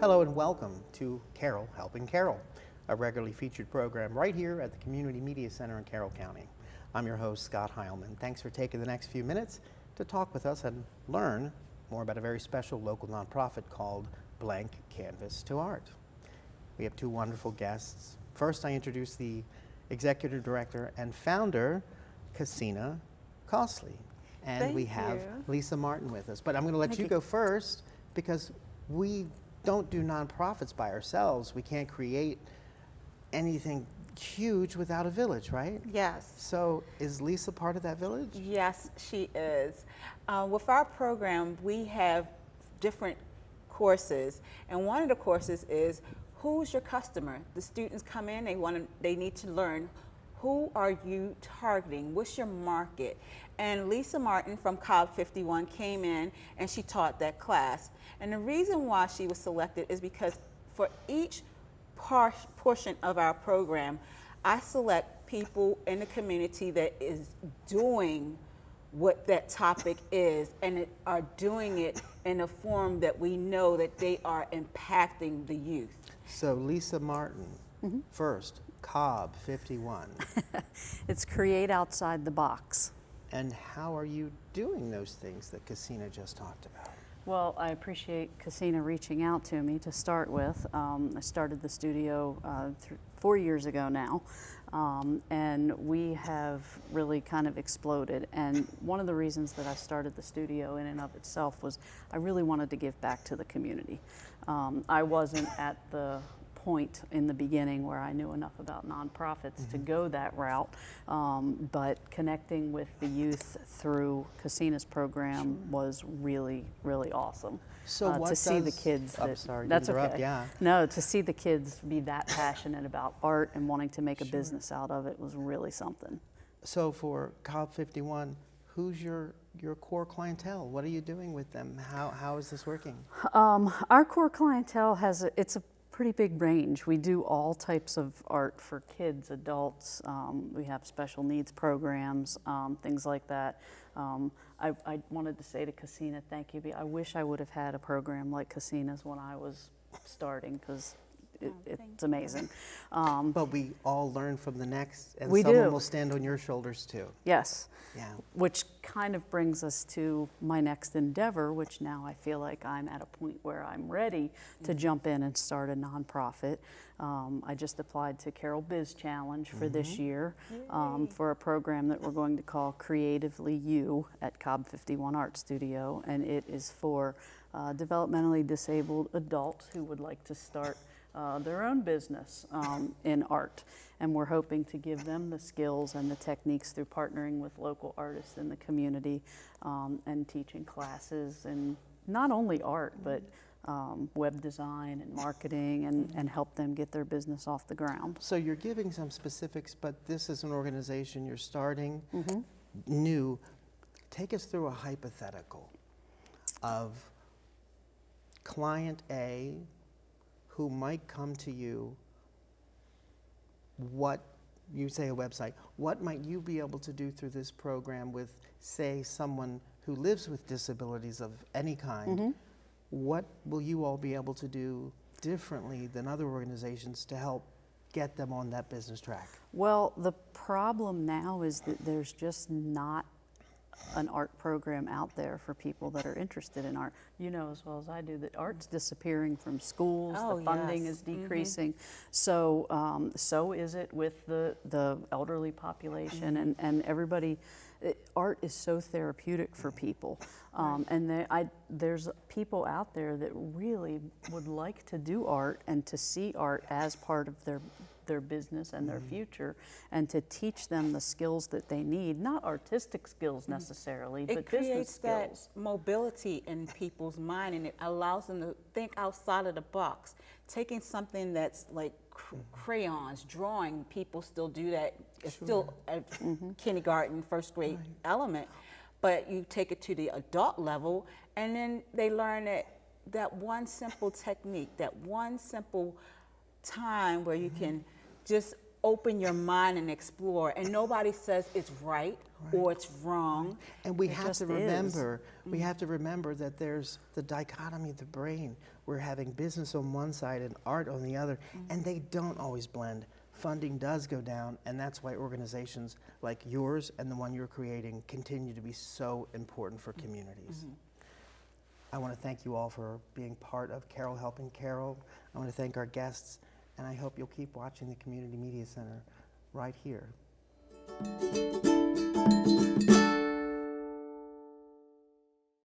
Hello and welcome to Carroll Helping Carroll, a regularly featured program right here at the Community Media Center in Carroll County. I'm your host, Scott HILEMAN. Thanks for taking the next few minutes to talk with us and learn more about a very special local nonprofit called Blank Canvas to Art. We have two wonderful guests. First, I introduce the Executive Director and Founder, Casina Costley. And we have Lisa Martin with us. But I'm going to let you go first because we don't do nonprofits by ourselves. We can't create anything huge without a village, right? Yes. So is Lisa part of that village? Yes, she is. With our program, we have different courses, and one of the courses is who's your customer? The students come in, they need to learn who are you targeting? What's your market? And Lisa Martin from COB51 came in and she taught that class. And the reason why she was selected is because for each portion of our program, I select people in the community that is doing what that topic is and are doing it in a form that we know that they are impacting the youth. So Lisa Martin, first, COB51. It's create outside the box. And how are you doing those things that Casina just talked about? Well, I appreciate Casina reaching out to me to start with. I started the studio 4 years ago now, and we have really kind of exploded. And one of the reasons that I started the studio in and of itself was I really wanted to give back to the community. I wasn't at the point in the beginning where I knew enough about nonprofits to go that route, but connecting with the youth through Casina's program was really, really awesome. So what to see the kids, I'm sorry to that's interrupt, okay. yeah. No, to see the kids be that passionate about art and wanting to make a business out of it was really something. So for COB51, who's your core clientele? What are you doing with them? How is this working? Our core clientele it's a pretty big range. We do all types of art for kids, adults. We have special needs programs, things like that. I wanted to say to Casina, thank you. I wish I would have had a program like Casina's when I was starting, because it's amazing. But we all learn from the next, and we someone do. will stand on your shoulders too. Yes. Yeah. Which kind of brings us to my next endeavor, which now I feel like I'm at a point where I'm ready to jump in and start a nonprofit. I just applied to CARROLL Biz Challenge for this year for a program that we're going to call Creatively You at COB51 Art Studio, and it is for developmentally disabled adults who would like to start their own business in art. And we're hoping to give them the skills and the techniques through partnering with local artists in the community and teaching classes, and not only art, but web design and marketing, and help them get their business off the ground. So you're giving some specifics, but this is an organization you're starting new. Take us through a hypothetical of client A who might come to you. What, you say a website, what might you be able to do through this program with, say, someone who lives with disabilities of any kind? What will you all be able to do differently than other organizations to help get them on that business track? Well, the problem now is that there's just not an art program out there for people that are interested in art. You know as well as I do that art's disappearing from schools, the funding is decreasing. So so is it with the elderly population and everybody. Art is so therapeutic for people. And there's people out there that really would like to do art and to see art as part of their business and their future, and to teach them the skills that they need, not artistic skills necessarily, but business skills. It creates that mobility in people's mind, and it allows them to think outside of the box. Taking something that's like crayons, drawing, people still do that. It's still a kindergarten, first grade element, but you take it to the adult level, and then they learn that one simple technique, that one simple time where you can just open your mind and explore, and nobody says it's right or it's wrong. And we It have just to is. remember, we have to remember that there's the dichotomy of the brain. We're having business on one side and art on the other, and they don't always blend. Funding does go down, and that's why organizations like yours and the one you're creating continue to be so important for communities. I want to thank you all for being part of Carroll Helping Carroll. I want to thank our guests, and I hope you'll keep watching the Community Media Center right here.